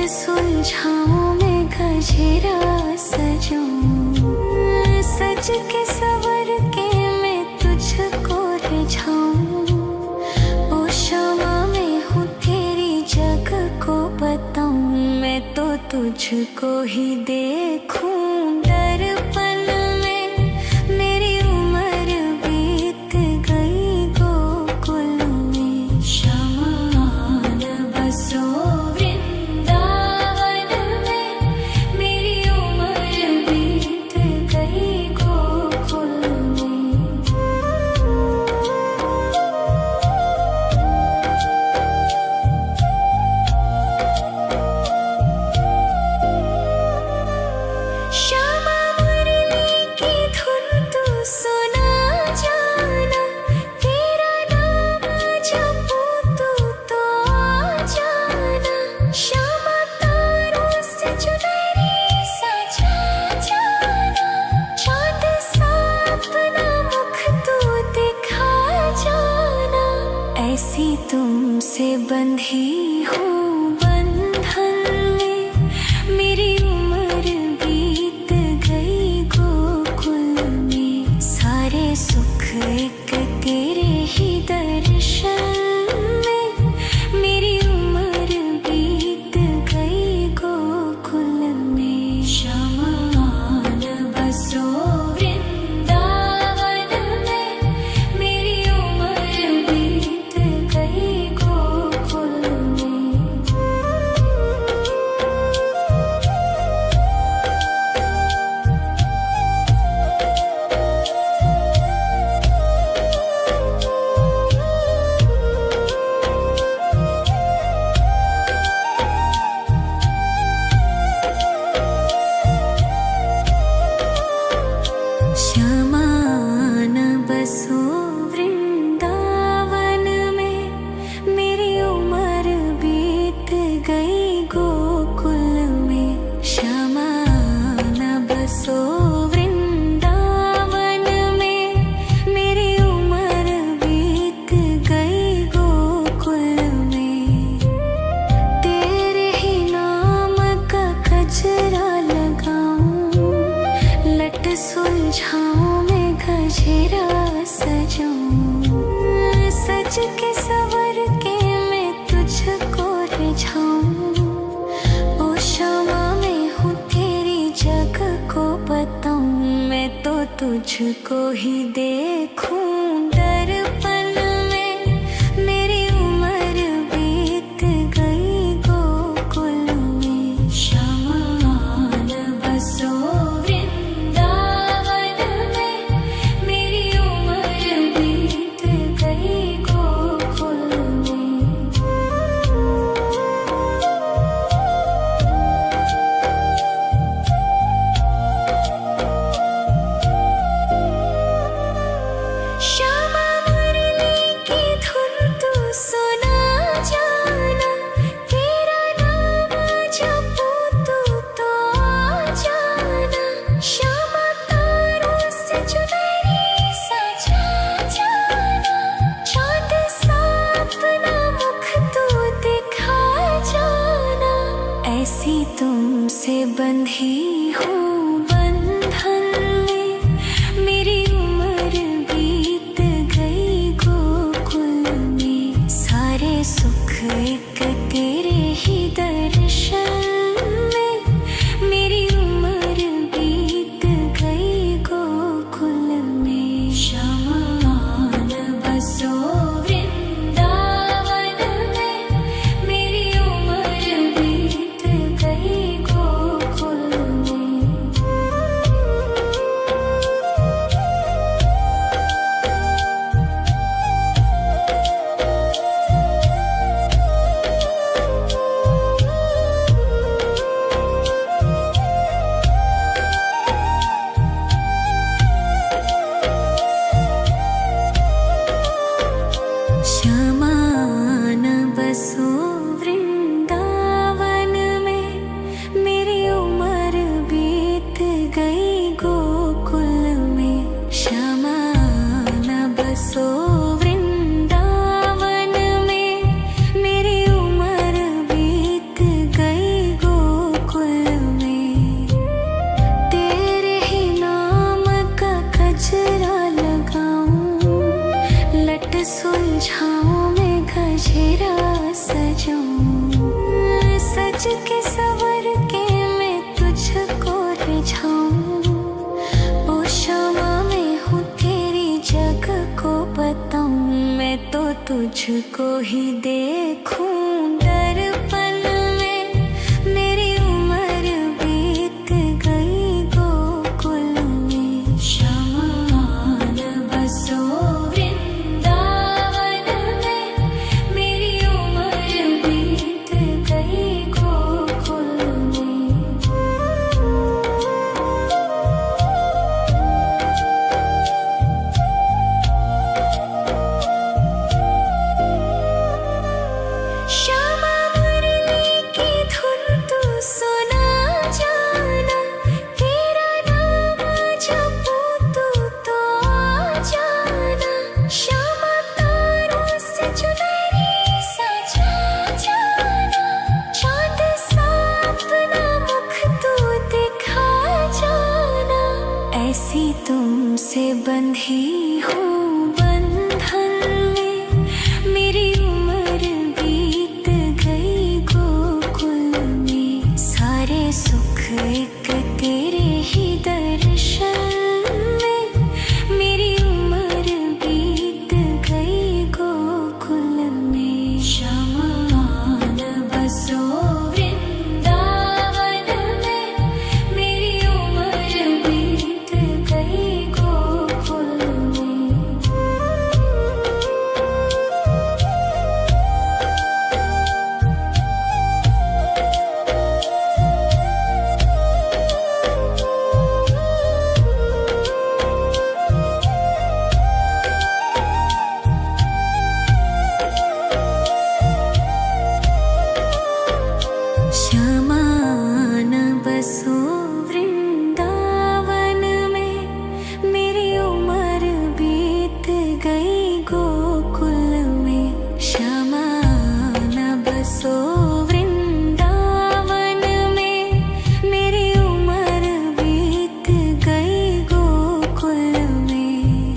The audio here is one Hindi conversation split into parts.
सुलझाऊं मैं गजरा सजाऊं, सज के सवर के मैं तुझको रिझाऊं। ओ शमा मैं हूँ तेरी जग को बताऊं, मैं तो तुझको ही देखूं दर्पण में। मेरी उम्र बीत गई गोकुल में, शमान बसो ऐसी तुमसे बंधी हूँ बंधन में, मेरी उम्र बीत गई गोकुल में। सारे सुख एक तेरे ही दर्शन में, मेरी उम्र बीत गई गोकुल में। शमान बसो सुलझाऊं मैं गजरा सजाऊं, सज के सवर के मैं तुझको रिझाऊं। ओ शमा मैं हूँ तेरी जग को बताऊं, मैं तो तुझको ही देखूं दर्पण में। मेरी उम्र बीत गई गोकुल में, शमान बसो श्यामा मुरली सज के सवर के मैं तुझको रिझाऊं। ओ क्षमा में हूँ तेरी जग को बताऊं, मैं तो तुझको ही देखूं दर्पण में। मेरी उम्र बीत गई गोकुल में, शमान बसो वृंदावन में। मेरी उम्र बीत गई गोकुल में। श्यामा मुरली की धुन तू सुना जाना, तेरा नाम जपूं तू तो आ जाना। श्यामा तारों से चुनरी सजा जाना, चांद सा अपना मुख तू दिखा जाना। ऐसी तुमसे बंधी हूँ बंधन में, मेरी उम्र बीत गई गोकुल में। सारे सुख एक तेरे ही दर्शन में, मेरी उम्र बीत गई गोकुल में। शमान बसो वृंदावन में, मेरी उम्र बीत गई गोकुल में। श्यामान बसो वृंदावन में, मेरी उम्र बीत गई गोकुल में। श्यामान बसो वृंदावन में, मेरी उम्र बीत गई गोकुल में।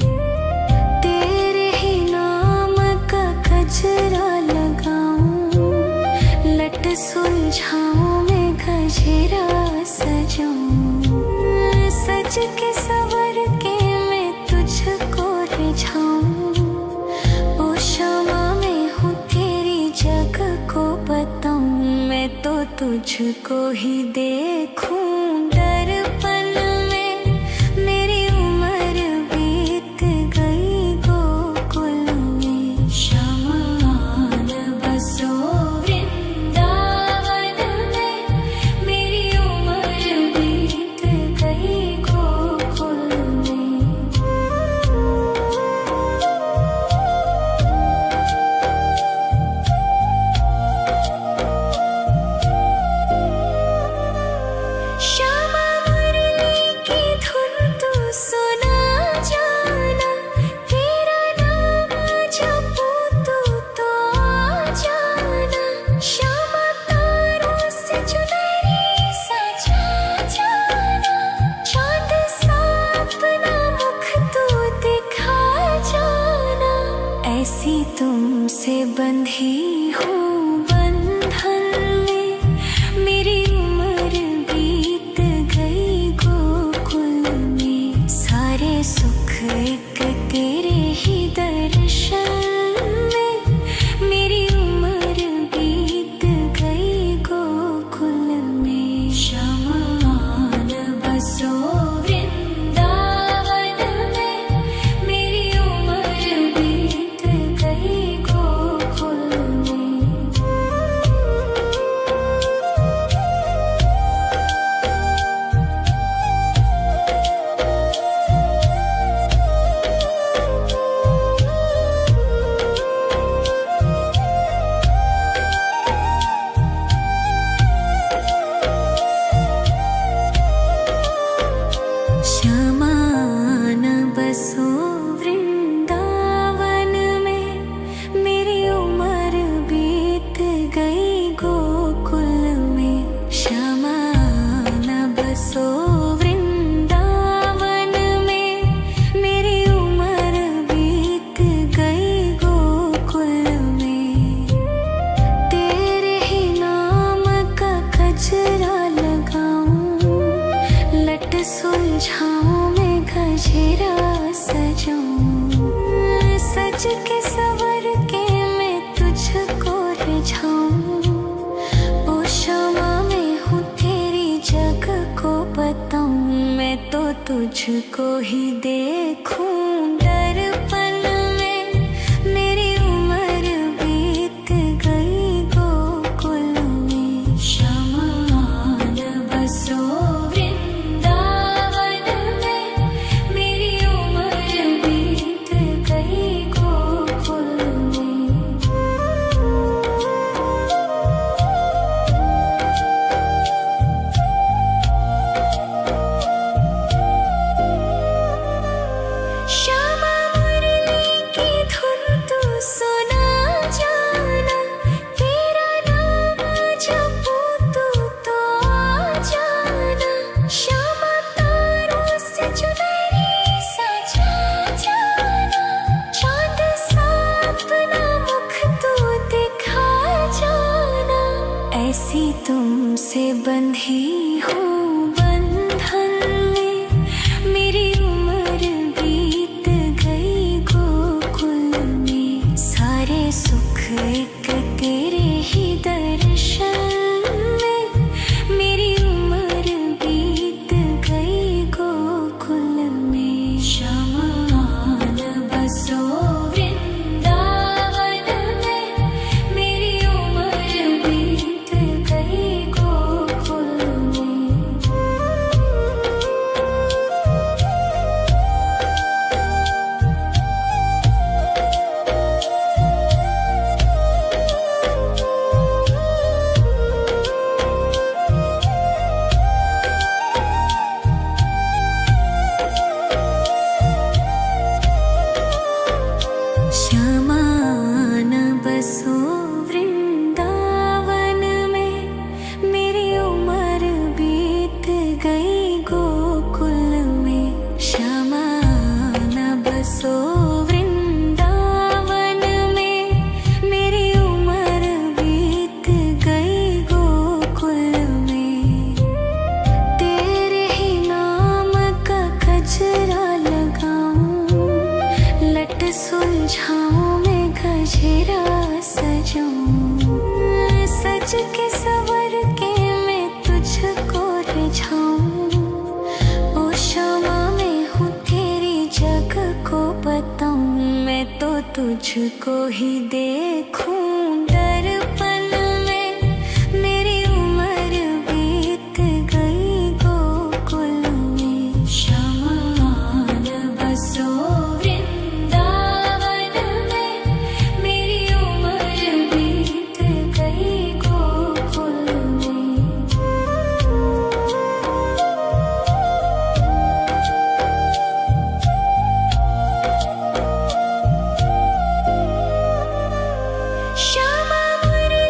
तेरे ही नाम का गजरा लगाऊं, लट सुलझाऊं मैं गजरा सजाऊं। सज के सवर के मैं तुझको रिझाऊं। ओ क्षमा में हूँ तेरी जग को बताऊं, मैं तो तुझको ही देखूं दर्पण में। मेरी उम्र बीत गई गोकुल में। शमान बसो वृंदावन में, मेरी उम्र बीत गई गोकुल में। श्यामा मुरली की धुन तू सुना जाना, तेरा नाम जपूं तू तो आ जाना। श्यामा तारों से चुनरी सजा जाना, चांद सा अपना मुख तू दिखा जाना। ऐसी तुमसे बंधी हूँ बंधन में, मेरी उम्र बीत गई गोकुल में। सारे सुख एक तेरे ही दर्शन में, मेरी उम्र बीत गई गोकुल में। शमान बसो वृंदावन में, मेरी उम्र बीत गई गोकुल में। सजाऊं, सज के सवर के मैं तुझको रिझाऊं। ओ क्षमा मैं हूँ तेरी जग को बताऊं, मैं तो तुझको ही देखूं। दर्पण में मेरी उम्र बीत गई गोकुल में, शमान बसो वृंदावन में। मेरी उम्र बीत गई गोकुल में। श्यामा मुरली की धुन तू सुना जाना, तेरा नाम जपूं तू तो आ जाना। श्यामा तारों से चुनरी सजा जाना, चांद सा अपना मुख तू दिखा जाना। ऐसी तुमसे बंधी हूँ बंधन में, मेरी उम्र बीत गई गोकुल में। सारे सुख एक तेरे ही दर्शन में, मेरी उम्र बीत गई गोकुल में। शमान बसो वृंदावन में, मेरी उम्र बीत गई गोकुल में। शमान बसो वृंदावन में, मेरी उम्र बीत गई गोकुल में। शमान बसो वृंदावन में, मेरी उम्र बीत गई गोकुल में। तेरे ही नाम का गजरा लगाऊं, लट सुलझाऊं मैं गजरा सजाऊं। सज के सवर के मैं तुझको रिझाऊं। ओ क्षमा मैं हूँ तेरी जग को बताऊं, मैं तो तुझको ही देखूं। दर्पण में मेरी उम्र बीत गई गोकुल में। शमान बसो वृंदावन में, मेरी उम्र बीत गई गोकुल में। श्यामा मुरली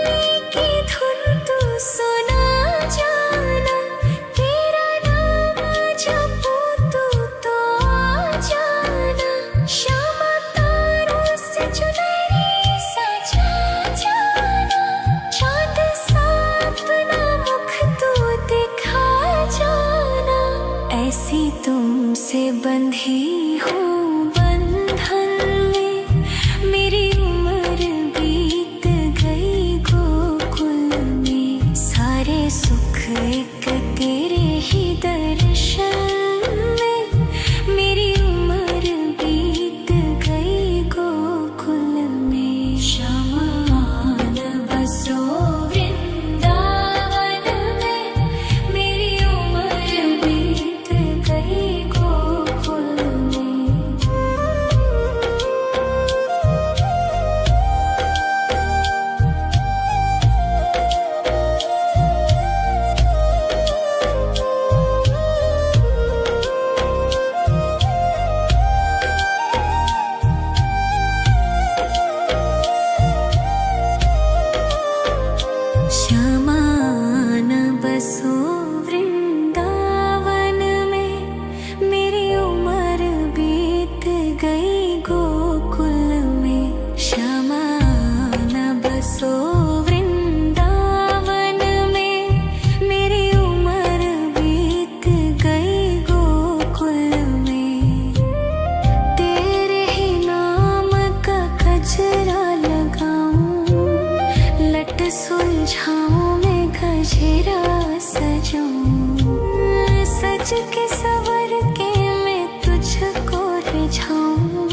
जाऊं, सज के सवर के मैं तुझको रिझाऊं।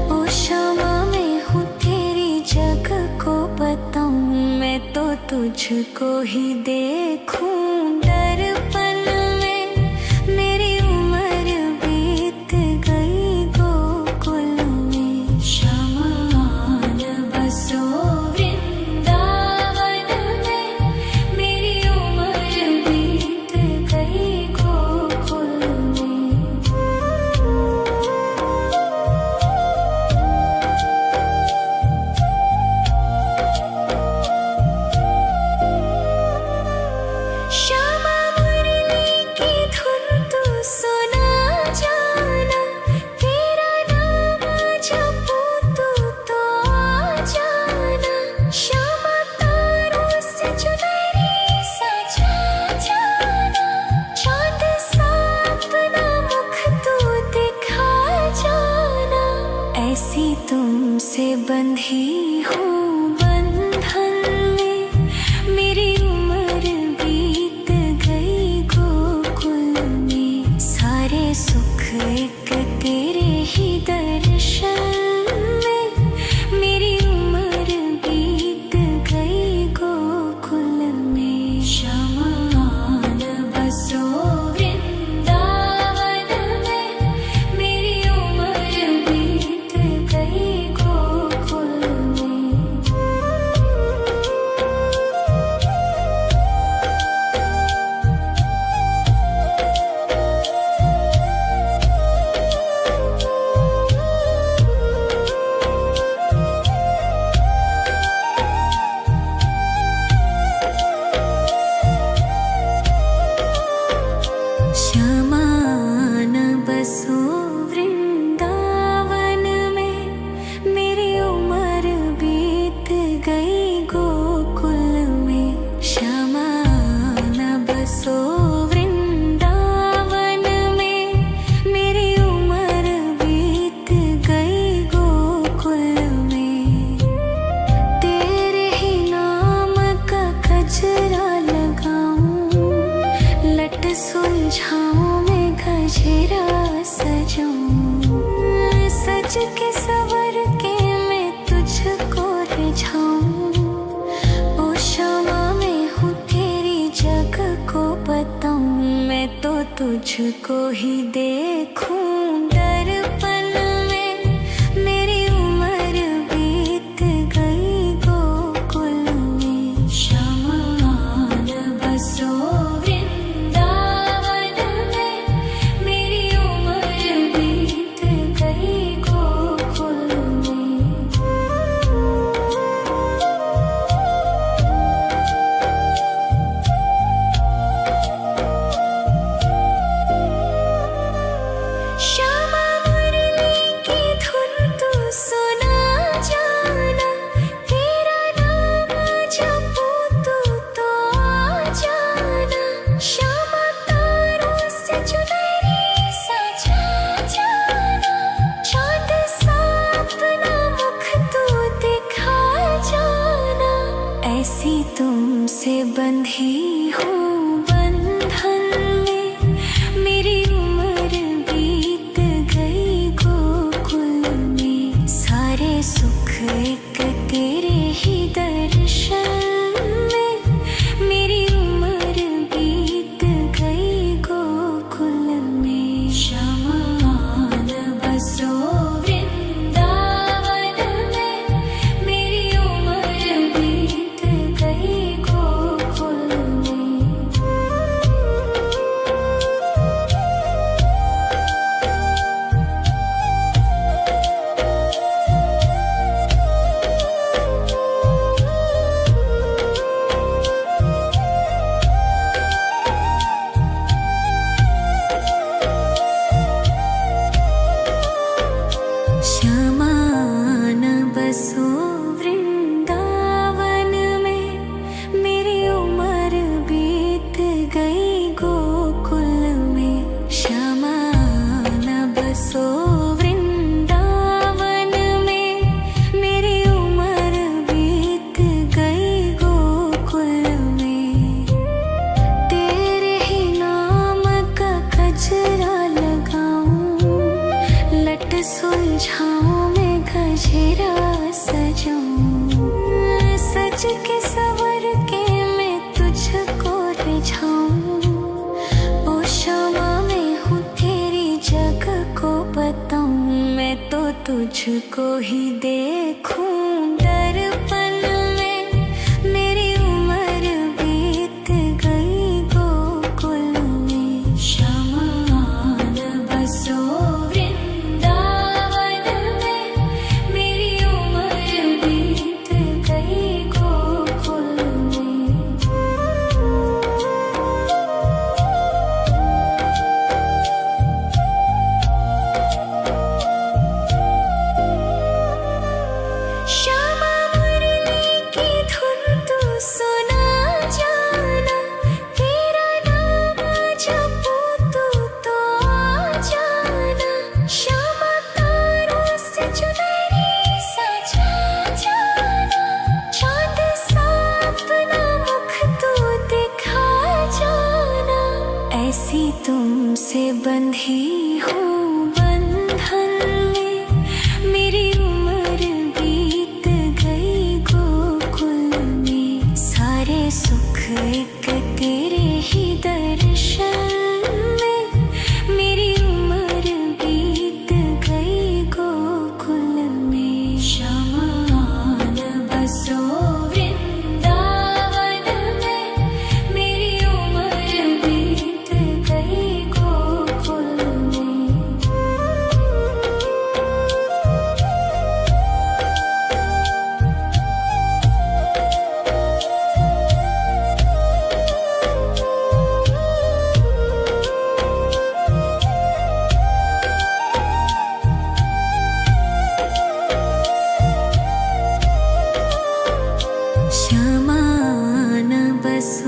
ओ क्षमा मैं हूँ तेरी जग को बताऊं, मैं तो तुझको ही देखूं दर्पण में। मेरी उम्र बीत गई गोकुल में, शमान बसो वृंदावन में। मेरी उम्र बीत गई गोकुल में। श्यामा मुरली की धुन तू सुना जाना, तेरा नाम जपूं तू तो आ जाना। श्यामा तारों से चुनरी सजा जाना, चाँद सा अपना मुख तू दिखा जाना। ऐसी तुमसे बंधी हूँ बंधन में, मेरी उम्र बीत गई गोकुल में। सारे सुख एक तेरे ही दर्शन में, मेरी उम्र बीत गई गोकुल में। शमान बसो वृंदावन में, मेरी उम्र बीत गई गोकुल में। शमान बसो वृंदावन में, मेरी उम्र बीत गई गोकुल में। शमान बसो वृंदावन में, मेरी उम्र बीत गई गोकुल में। तेरे ही नाम का गजरा लगाऊं, लट सुलझाऊं मैं गजरा सजाऊं। सज के सवर के मैं तुझको रिझाऊं। ओ क्षमा मैं हूँ तेरी जग को बताऊं, मैं तो तुझको ही देखूं दर्पण में। मेरी उम्र बीत गई गोकुल में। शमान बसो वृंदावन में, मेरी उम्र बीत गई गोकुल में। लट सुलझाऊं मैं गजरा सजाऊं, सज के सवर के मैं तुझको रिझाऊं। ओ शामा मैं हूँ तेरी जग को बताऊं, मैं तो तुझको ही देखूं दर्पण में। मेरी उम्र बीत गई गोकुल में, श्यामा आन बसो वृंदावन में। मेरी उम्र बीत गई गोकुल में। श्यामा मुरली की धुन तू सुना जाना, तेरा नाम जपूं तो आ जाना। श्यामा तारों से चुनरी सजा जाना, चांद सा अपना मुख तू दिखा जाना। ऐसी तुमसे बंधी हूँ बंधन में, मेरी उम्र बीत गई गोकुल में। सारे सुख एक तेरे ही दर्शन में, मेरी उम्र बीत गई गोकुल में। श्यामा आन बसो वृंदावन में, मेरी उम्र बीत गई गोकुल में। श्यामा आन बसो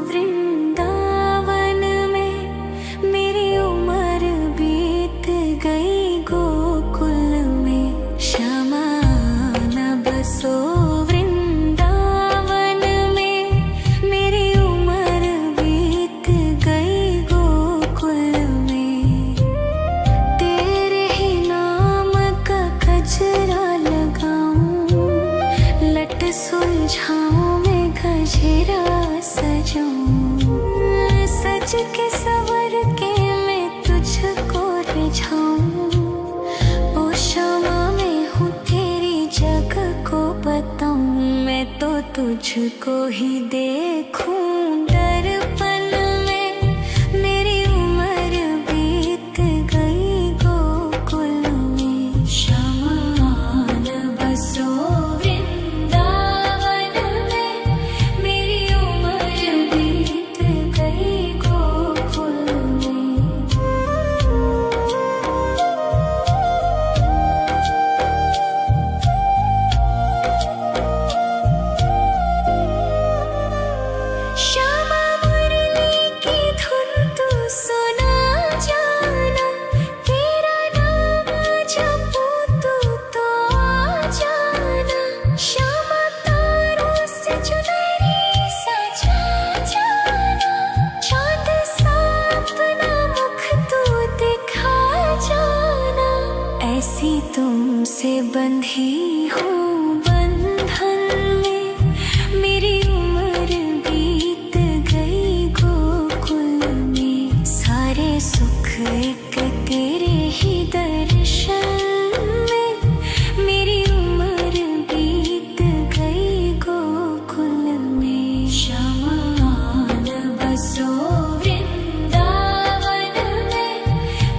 वृंदावन में, मेरी उम्र बीत गई गोकुल में। श्यामा आन बसो वृंदावन में, मेरी उम्र बीत गई गोकुल में। तेरे ही नाम का गजरा लगाऊं, लट सुलझाऊं मैं गजरा सजाऊं, सज के सवर के मैं तुझको रिझाऊं। ओ शामा मैं हूँ तेरी जग को बताऊं, मैं तो तुझको ही देखूं दर्पण में। मेरी उम्र बीत गई गोकुल में, श्यामा आन बसो वृंदावन में। मेरी उम्र बीत गई गोकुल में। श्यामा मुरली की धुन तू सुना जाना, तेरा नाम जपूं तो आ जाना। श्यामा तारों से चुनरी सजा जाना, चांद सा अपना मुख तू दिखा जाना। ऐसी तुमसे बंधी हूँ बंधन में, मेरी उम्र बीत गई गोकुल में। सारे सुख एक तेरे ही दर्शन में, मेरी उम्र बीत गई गोकुल में। श्यामा आन बसो वृंदावन में,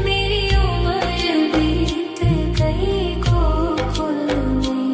मेरी उम्र बीत गई गोकुल में।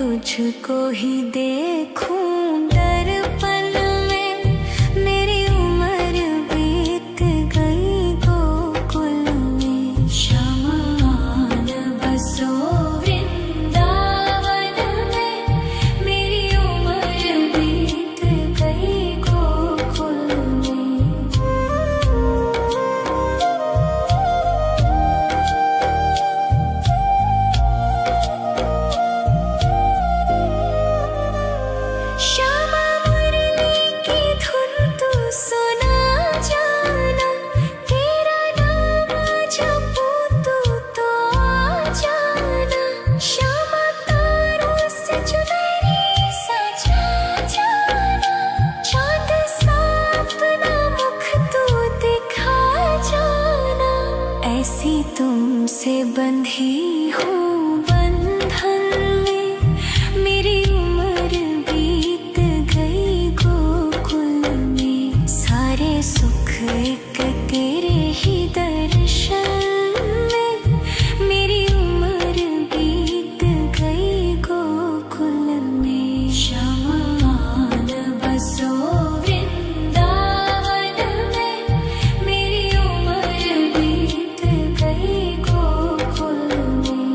तुझको ही देखूं दर्पण में। मेरी उम्र बीत गई गोकुल में। शमान बसो वृंदावन में। मेरी उम्र बीत गई गोकुल में। श्यामा मुरली की धुन तू सुना जाना। तेरा नाम जपूं तू तो आ जाना। श्यामा तारों से चुनरी सजा जाना। चांद सा अपना मुख तू दिखा जाना। ऐसी तुमसे बंधी हूँ बंधन में। मेरी उम्र बीत गई गोकुल में। सारे सुख एक तेरे ही दर्शन में। मेरी उम्र बीत गई गोकुल में। शमान बसो वृंदावन में। मेरी उम्र बीत गई गोकुल में।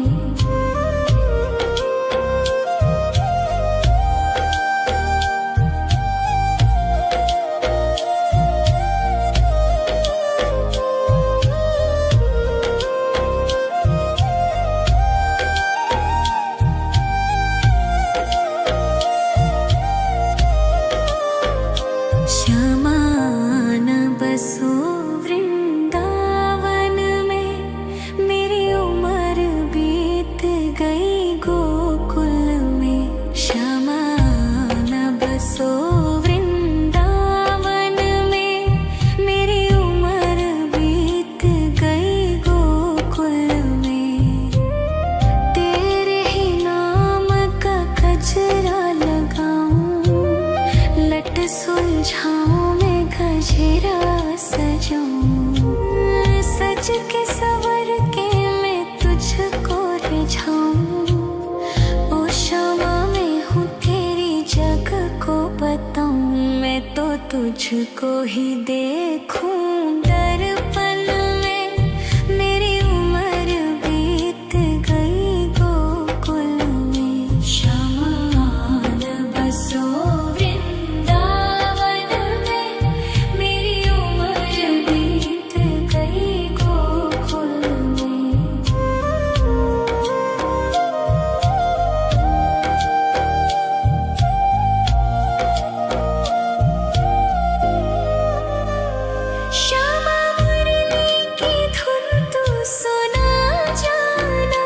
श्यामान बसो वृंदावन में। मेरी उम्र बीत गई गोकुल में। श्यामान बसो वृंदावन में। मेरी उम्र बीत गई गोकुल में। तेरे ही नाम का गजरा लगाऊं। लट सुलझाऊं मैं गजरा सजाऊं। सज के सवर के मैं तुझको रिझाऊं। ओ श्यामा मैं हूँ तेरी जग को बताऊं। मैं तो तुझको ही देखूं दर्पण में। मेरी उम्र बीत गई गोकुल में। शमान बसो वृंदावन में। मेरी उम्र बीत गई गोकुल में। श्यामा मुरली की धुन तू सुना जाना।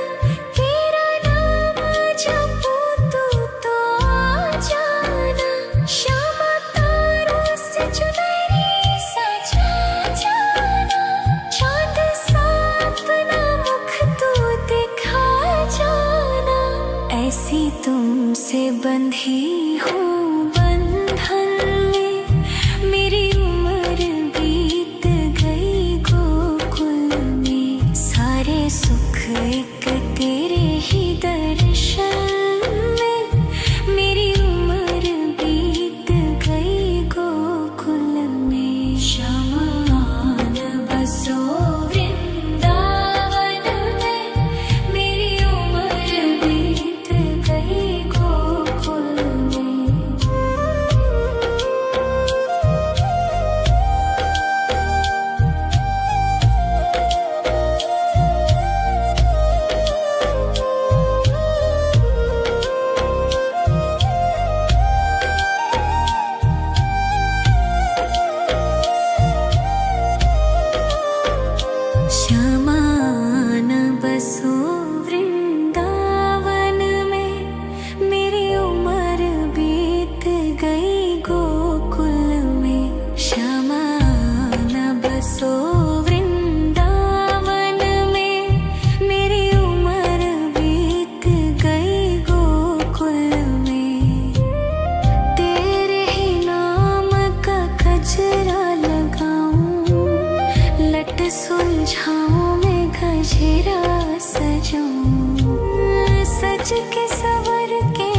तेरा नाम जपूं तू तो आ जाना। श्यामा तारों से चुनरी सजा जाना। चांद सा अपना मुख तू दिखा जाना। ऐसी तुमसे बंधी हूँ बंधन में। मेरी उम्र बीत गई गोकुल में। सारे सुख एक तेरे ही दर्शन में। मेरी उम्र बीत गई गोकुल में। शमान बसो वृंदावन में। मेरी उम्र बीत गई गोकुल में। श्यामान बसो वृंदावन में। मेरी उम्र बीत गई गोकुल में। श्यामान बसो वृंदावन में। मेरी उम्र बीत गई गोकुल में। तेरे ही नाम का गजरा लगाऊं। लट सुलझाऊं मैं गजरा सजाऊं। सज के सवर के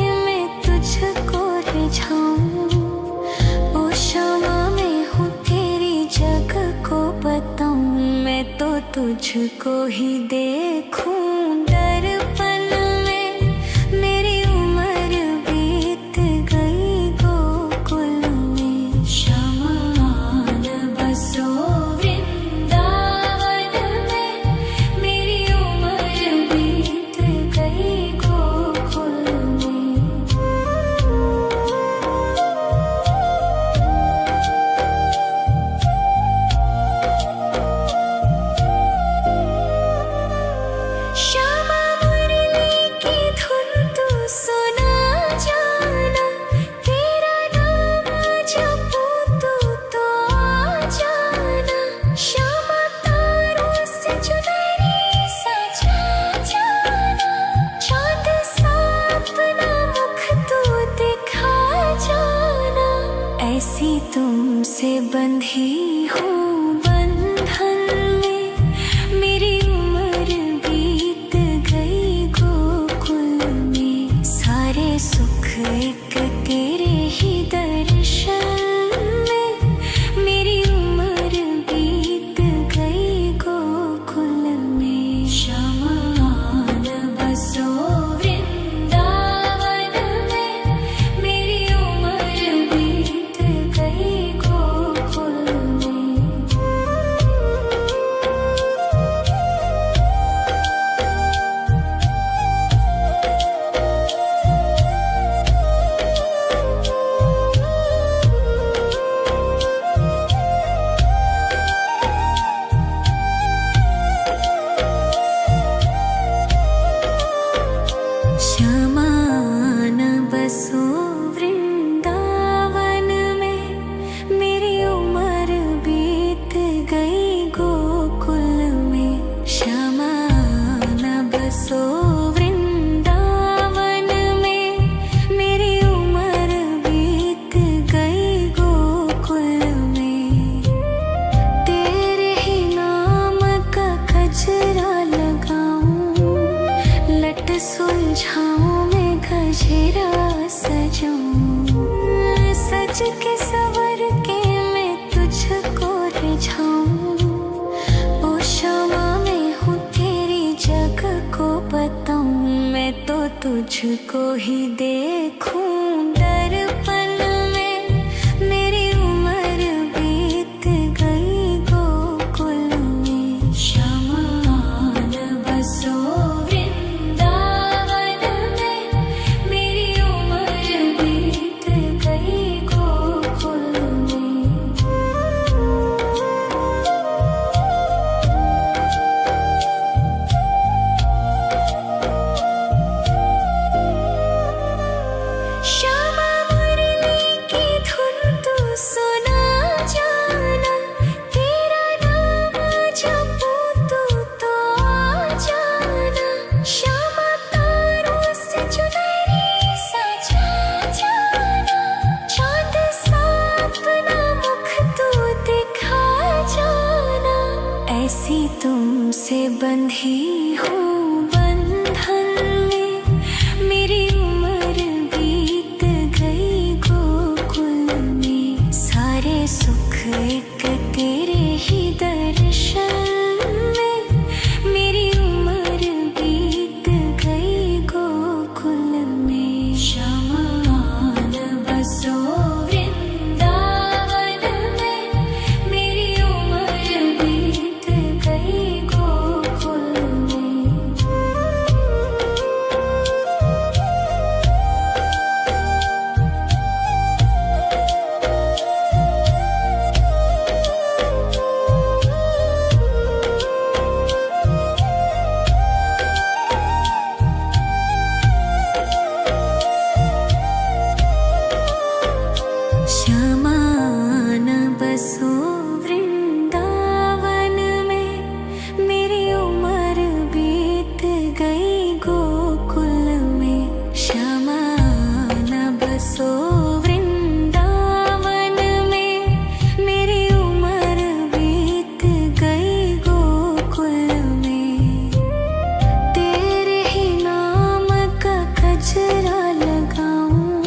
तुझको ही देखूं दर्पण में। मेरी उम्र बीत गई गोकुल में। शमान बसो वृंदावन में। मेरी उम्र बीत गई गोकुल में। श्यामा मुरली की धुन तू सुना जाना। तेरा नाम जपूं तो आ जाना। श्यामा तारों से चुनरी सजा जाना। चाँद सा अपना मुख तू दिखा जाना। ऐसी तुमसे बंधी हूँ बंधन में। मेरी उम्र बीत गई गोकुल में। सारे सुख एक तेरे ही दर्शन में। मेरी उम्र बीत गई गोकुल में। शमान बसो वृंदावन में। मेरी उम्र बीत गई गोकुल में। शमान बसो वृंदावन में। मेरी उम्र बीत गई गोकुल में। शमान बसो वृंदावन में। मेरी उम्र बीत गई गोकुल में। तेरे ही नाम का गजरा लगाऊं। लट सुलझाऊं मैं गजरा सजाऊं। सज के सवर के मैं तुझको रिझाऊं। ओ क्षमा मैं हूँ तेरी जग को बताऊं। मैं तो तुझको ही देखूं दर्पण में। मेरी उम्र बीत गई गोकुल में। शमान बसो वृंदावन में। मेरी उम्र बीत गई गोकुल में। श्यामा मुरली की धुन तू सुना जाना। तेरा नाम जपूं तो आ जाना। श्यामा तारों से चुनरी सजा जाना। चाँद सा अपना मुख तू दिखा जाना। ऐसी तुमसे बंधी हूँ बंधन में। मेरी उम्र बीत गई गोकुल में। सारे सुख एक तेरे ही दर्शन में। मेरी उम्र बीत गई गोकुल में। शमान बसो वृंदावन में। मेरी उम्र बीत गई गोकुल में। शमान बसो वृंदावन में। मेरी उम्र बीत गई गोकुल में। शमान बसो वृंदावन में। मेरी उम्र बीत गई गोकुल में। तेरे ही नाम का गजरा लगाऊं।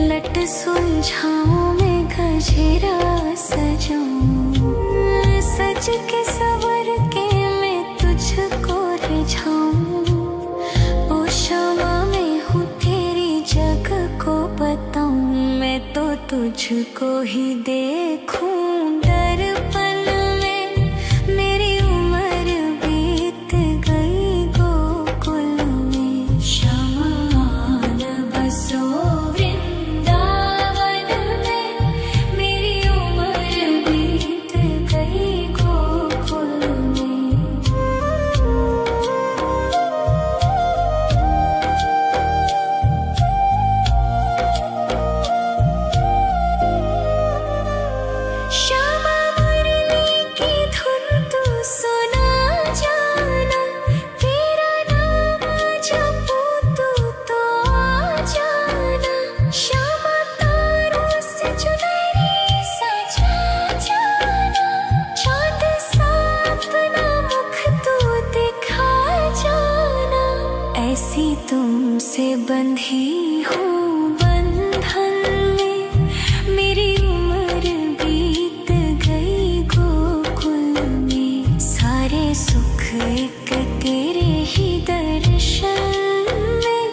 लट सुलझाऊं मैं गजरा सजाऊं। सज के सवर के तुझको ही देखूं दर्पण में। मेरी उम्र बीत गई गोकुल में। शमान बसो वृंदावन में। मेरी उम्र बीत गई गोकुल में। श्यामा मुरली की धुन तू सुना जाना। तेरा नाम जपूं तो आ जाना। श्यामा तारों से चुनरी सजा जाना। चांद सा अपना मुख तू दिखा जाना। ऐसी तुमसे बंधी हूँ बंधन में। मेरी उम्र बीत गई गोकुल में। सारे सुख एक तेरे ही दर्शन में।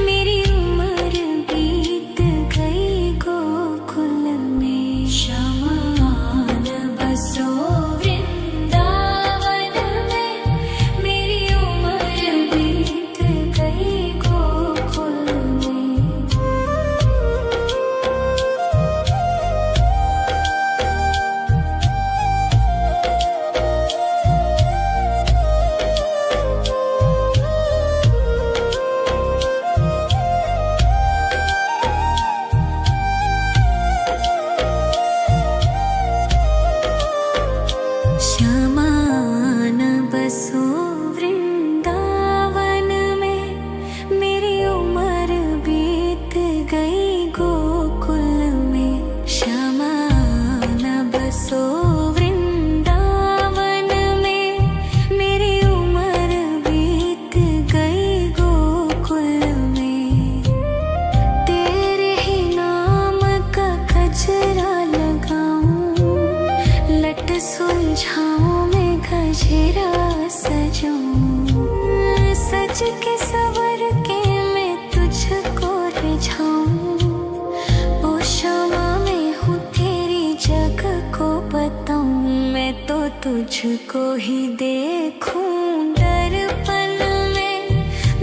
मेरी उम्र बीत गई गोकुल में। शमान बसो वृंदावन में। मेरी उम्र बीत गई गोकुल में। श्यामान बसो वृंदावन में। मेरी उम्र बीत गई गोकुल में। श्यामान बसो वृंदावन में। मेरी उम्र बीत गई गोकुल में। तेरे ही नाम का गजरा लगाऊं। लट सुलझाऊं मैं गजरा सजाऊं। सज के सवर के मैं तुझको रिझाऊं। ओ श्यामा मैं हूँ तेरी जग को बताऊं। मैं तो तुझको ही देखूं